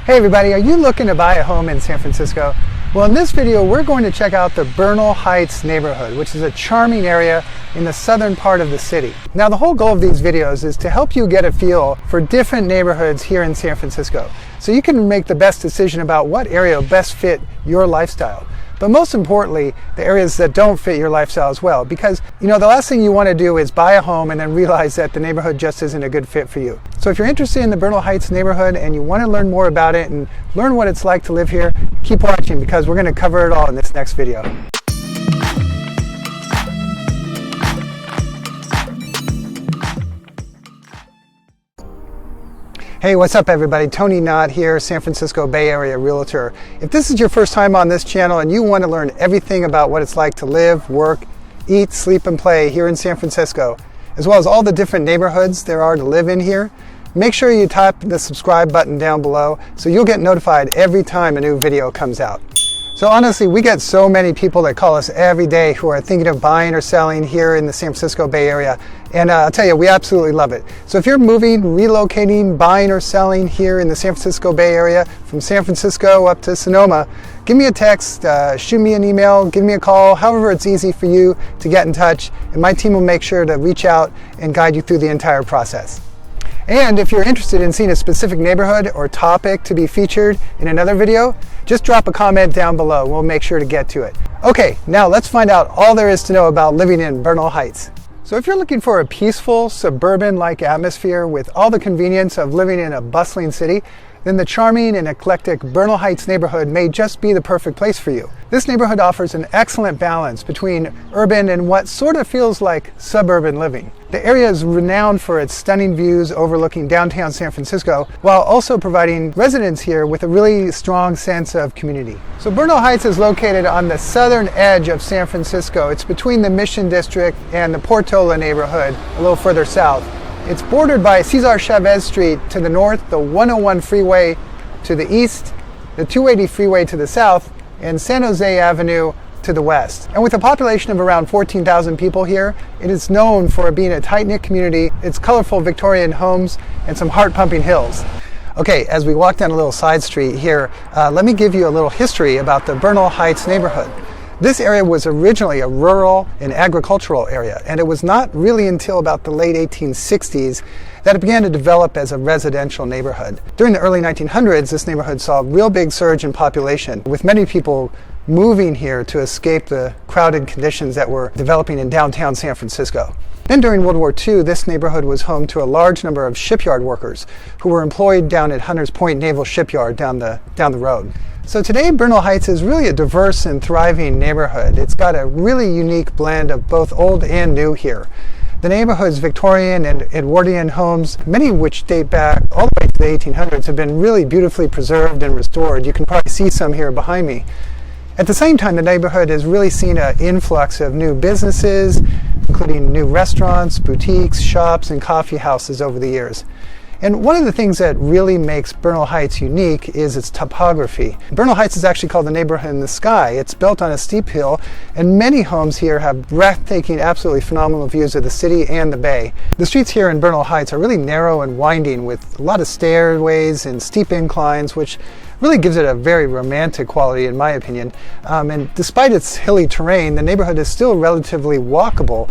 Hey everybody, are you looking to buy a home in San Francisco? Well, in this video we're going to check out the Bernal Heights neighborhood, which is a charming area in the southern part of the city. Now the whole goal of these videos is to help you get a feel for different neighborhoods here in San Francisco, so you can make the best decision about what area will best fit your lifestyle. But most importantly, the areas that don't fit your lifestyle as well. Because, the last thing you want to do is buy a home and then realize that the neighborhood just isn't a good fit for you. So if you're interested in the Bernal Heights neighborhood and you want to learn more about it and learn what it's like to live here, keep watching because we're going to cover it all in this next video. Hey, what's up everybody? Tony Knott here, San Francisco Bay Area Realtor. If this is your first time on this channel and you want to learn everything about what it's like to live, work, eat, sleep, and play here in San Francisco, as well as all the different neighborhoods there are to live in here, make sure you tap the subscribe button down below so you'll get notified every time a new video comes out. So honestly, we get so many people that call us every day who are thinking of buying or selling here in the San Francisco Bay Area. And I'll tell you, we absolutely love it. So if you're moving, relocating, buying or selling here in the San Francisco Bay Area, from San Francisco up to Sonoma, give me a text, shoot me an email, give me a call, however it's easy for you to get in touch. And my team will make sure to reach out and guide you through the entire process. And if you're interested in seeing a specific neighborhood or topic to be featured in another video, just drop a comment down below. We'll make sure to get to it. Okay, now let's find out all there is to know about living in Bernal Heights. So if you're looking for a peaceful, suburban-like atmosphere with all the convenience of living in a bustling city, then the charming and eclectic Bernal Heights neighborhood may just be the perfect place for you. This neighborhood offers an excellent balance between urban and what sort of feels like suburban living. The area is renowned for its stunning views overlooking downtown San Francisco, while also providing residents here with a really strong sense of community. So Bernal Heights is located on the southern edge of San Francisco. It's between the Mission District and the Portola neighborhood, a little further south. It's bordered by Cesar Chavez Street to the north, the 101 freeway to the east, the 280 freeway to the south, and San Jose Avenue to the west. And with a population of around 14,000 people here, it is known for being a tight-knit community, its colorful Victorian homes, and some heart-pumping hills. Okay, as we walk down a little side street here, let me give you a little history about the Bernal Heights neighborhood. This area was originally a rural and agricultural area, and it was not really until about the late 1860s that it began to develop as a residential neighborhood. During the early 1900s, this neighborhood saw a real big surge in population, with many people moving here to escape the crowded conditions that were developing in downtown San Francisco. Then during World War II, this neighborhood was home to a large number of shipyard workers who were employed down at Hunters Point Naval Shipyard down the road. So today, Bernal Heights is really a diverse and thriving neighborhood. It's got a really unique blend of both old and new here. The neighborhood's Victorian and Edwardian homes, many of which date back all the way to the 1800s, have been really beautifully preserved and restored. You can probably see some here behind me. At the same time, the neighborhood has really seen an influx of new businesses, including new restaurants, boutiques, shops, and coffee houses over the years. And one of the things that really makes Bernal Heights unique is its topography. Bernal Heights is actually called the neighborhood in the sky. It's built on a steep hill, and many homes here have breathtaking, absolutely phenomenal views of the city and the bay. The streets here in Bernal Heights are really narrow and winding with a lot of stairways and steep inclines, which really gives it a very romantic quality in my opinion. And despite its hilly terrain, the neighborhood is still relatively walkable.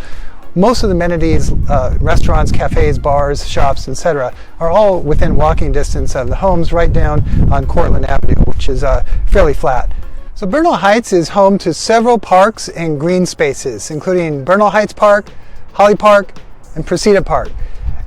Most of the amenities, restaurants, cafes, bars, shops, etc., are all within walking distance of the homes right down on Cortlandt Avenue, which is fairly flat. So Bernal Heights is home to several parks and green spaces, including Bernal Heights Park, Holly Park, and Presida Park.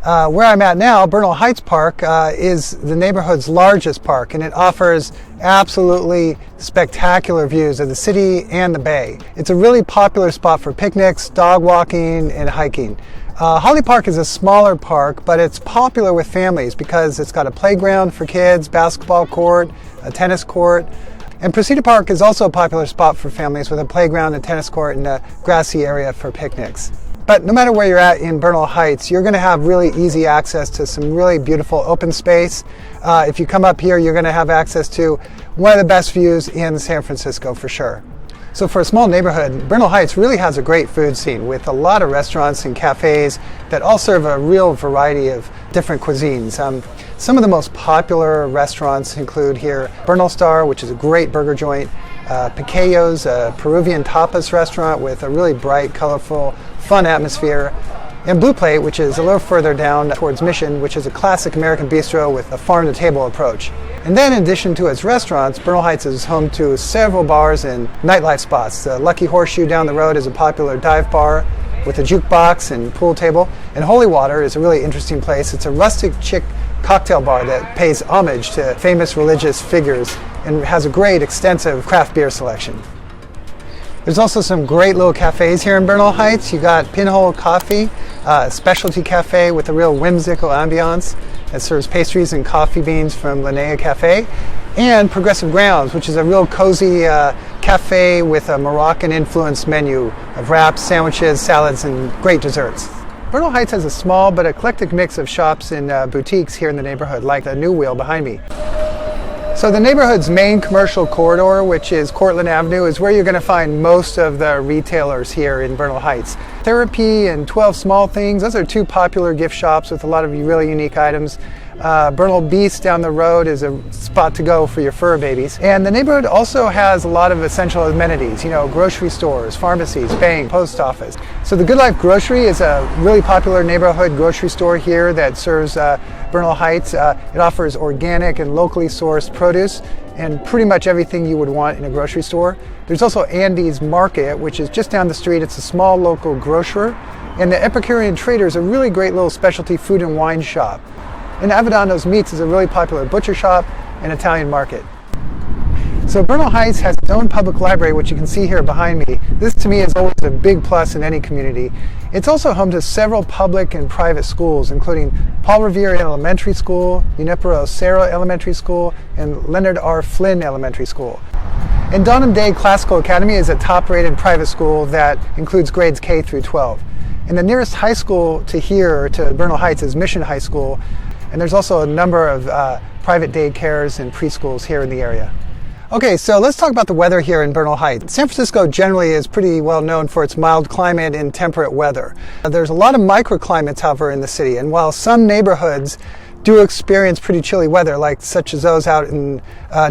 Where I'm at now, Bernal Heights Park is the neighborhood's largest park, and it offers absolutely spectacular views of the city and the bay. It's a really popular spot for picnics, dog walking, and hiking. Holly Park is a smaller park, but it's popular with families because it's got a playground for kids, basketball court, a tennis court. And Presida Park is also a popular spot for families with a playground, a tennis court, and a grassy area for picnics. But no matter where you're at in Bernal Heights, you're going to have really easy access to some really beautiful open space. If you come up here, you're going to have access to one of the best views in San Francisco for sure. So for a small neighborhood, Bernal Heights really has a great food scene with a lot of restaurants and cafes that all serve a real variety of different cuisines. Some of the most popular restaurants include here Bernal Star, which is a great burger joint, Piqueyo's, a Peruvian tapas restaurant with a really bright, colorful, fun atmosphere, and Blue Plate, which is a little further down towards Mission, which is a classic American bistro with a farm-to-table approach. And then in addition to its restaurants, Bernal Heights is home to several bars and nightlife spots. The Lucky Horseshoe down the road is a popular dive bar with a jukebox and pool table. And Holy Water is a really interesting place. It's a rustic chic cocktail bar that pays homage to famous religious figures and has a great extensive craft beer selection. There's also some great little cafes here in Bernal Heights. You got Pinhole Coffee, a specialty cafe with a real whimsical ambiance that serves pastries and coffee beans from Linnea Cafe, and Progressive Grounds, which is a real cozy cafe with a Moroccan-influenced menu of wraps, sandwiches, salads, and great desserts. Bernal Heights has a small but eclectic mix of shops and boutiques here in the neighborhood, like the New Wheel behind me. So the neighborhood's main commercial corridor, which is Cortlandt Avenue, is where you're going to find most of the retailers here in Bernal Heights. Therapy and 12 Small Things, those are two popular gift shops with a lot of really unique items. Bernal Beast down the road is a spot to go for your fur babies. And the neighborhood also has a lot of essential amenities, grocery stores, pharmacies, bank, post office. So the Good Life Grocery is a really popular neighborhood grocery store here that serves Bernal Heights. It offers organic and locally sourced produce and pretty much everything you would want in a grocery store. There's also Andy's Market, which is just down the street. It's a small local grocer. And the Epicurean Trader is a really great little specialty food and wine shop. And Avedano's Meats is a really popular butcher shop and Italian market. So Bernal Heights has its own public library, which you can see here behind me. This to me is always a big plus in any community. It's also home to several public and private schools, including Paul Revere Elementary School, Junipero Serra Elementary School, and Leonard R. Flynn Elementary School. And Donham Day Classical Academy is a top-rated private school that includes grades K through 12. And the nearest high school to here, to Bernal Heights, is Mission High School. And there's also a number of private daycares and preschools here in the area. Okay, so let's talk about the weather here in Bernal Heights. San Francisco generally is pretty well known for its mild climate and temperate weather. There's a lot of microclimates, however, in the city, and while some neighborhoods do experience pretty chilly weather, like such as those out in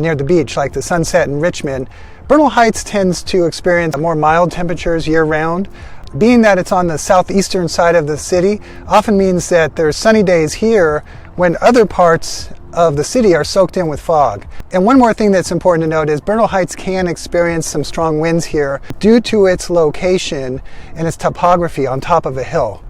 near the beach, like the Sunset in Richmond, Bernal Heights tends to experience more mild temperatures year-round. Being that it's on the southeastern side of the city often means that there's sunny days here when other parts of the city are soaked in with fog. And one more thing that's important to note is Bernal Heights can experience some strong winds here due to its location and its topography on top of a hill.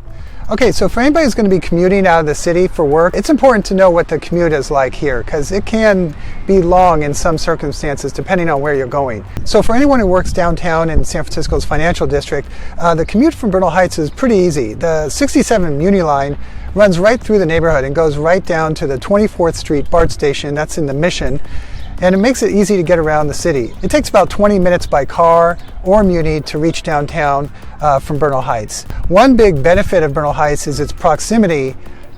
Okay, so for anybody who's going to be commuting out of the city for work, it's important to know what the commute is like here, because it can be long in some circumstances depending on where you're going. So for anyone who works downtown in San Francisco's financial district, the commute from Bernal Heights is pretty easy. The 67 Muni line runs right through the neighborhood and goes right down to the 24th Street BART station, that's in the Mission, and it makes it easy to get around the city. It takes about 20 minutes by car or Muni to reach downtown from Bernal Heights. One big benefit of Bernal Heights is its proximity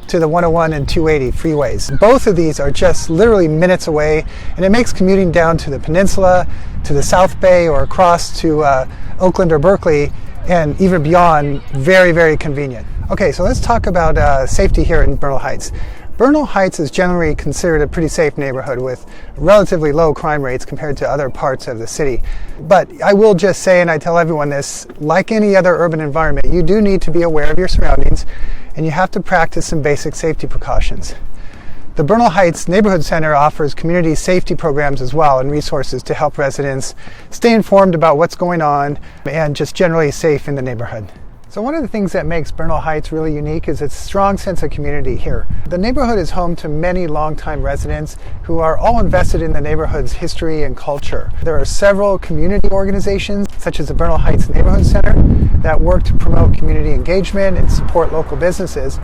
to the 101 and 280 freeways. Both of these are just literally minutes away, and it makes commuting down to the peninsula, to the South Bay, or across to Oakland or Berkeley, and even beyond, very, very convenient. Okay, so let's talk about safety here in Bernal Heights. Bernal Heights is generally considered a pretty safe neighborhood with relatively low crime rates compared to other parts of the city. But I will just say, and I tell everyone this, like any other urban environment, you do need to be aware of your surroundings and you have to practice some basic safety precautions. The Bernal Heights Neighborhood Center offers community safety programs as well and resources to help residents stay informed about what's going on and just generally safe in the neighborhood. So one of the things that makes Bernal Heights really unique is its strong sense of community here. The neighborhood is home to many longtime residents who are all invested in the neighborhood's history and culture. There are several community organizations, such as the Bernal Heights Neighborhood Center, that work to promote community engagement and support local businesses.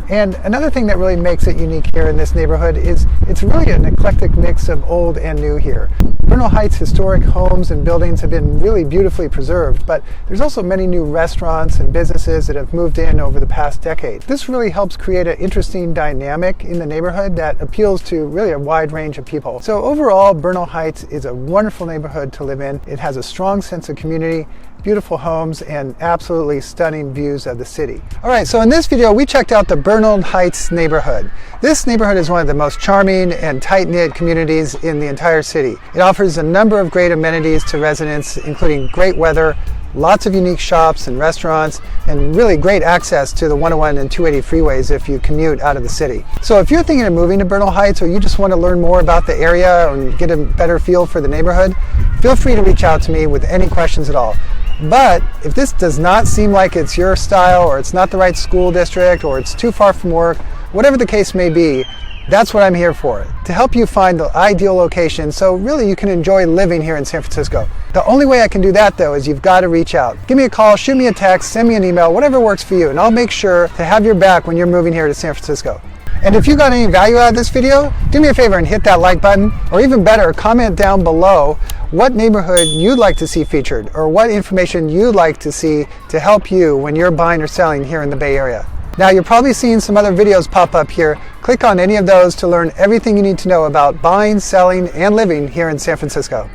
And another thing that really makes it unique here in this neighborhood is it's really an eclectic mix of old and new here. Bernal Heights historic homes and buildings have been really beautifully preserved, but there's also many new restaurants and businesses that have moved in over the past decade. This really helps create an interesting dynamic in the neighborhood that appeals to really a wide range of people. So overall, Bernal Heights is a wonderful neighborhood to live in. It has a strong sense of community, beautiful homes, and absolutely stunning views of the city. All right, so in this video, we checked out the Bernal Heights neighborhood. This neighborhood is one of the most charming and tight-knit communities in the entire city. It offers a number of great amenities to residents, including great weather, lots of unique shops and restaurants, and really great access to the 101 and 280 freeways if you commute out of the city. So if you're thinking of moving to Bernal Heights, or you just want to learn more about the area and get a better feel for the neighborhood, feel free to reach out to me with any questions at all. But if this does not seem like it's your style, or it's not the right school district, or it's too far from work, whatever the case may be, that's what I'm here for, to help you find the ideal location so really you can enjoy living here in San Francisco. The only way I can do that, though, is you've got to reach out. Give me a call, shoot me a text, send me an email, whatever works for you, and I'll make sure to have your back when you're moving here to San Francisco. And if you got any value out of this video, do me a favor and hit that like button, or even better, comment down below what neighborhood you'd like to see featured, or what information you'd like to see to help you when you're buying or selling here in the Bay Area. Now, you're probably seeing some other videos pop up here. Click on any of those to learn everything you need to know about buying, selling, and living here in San Francisco.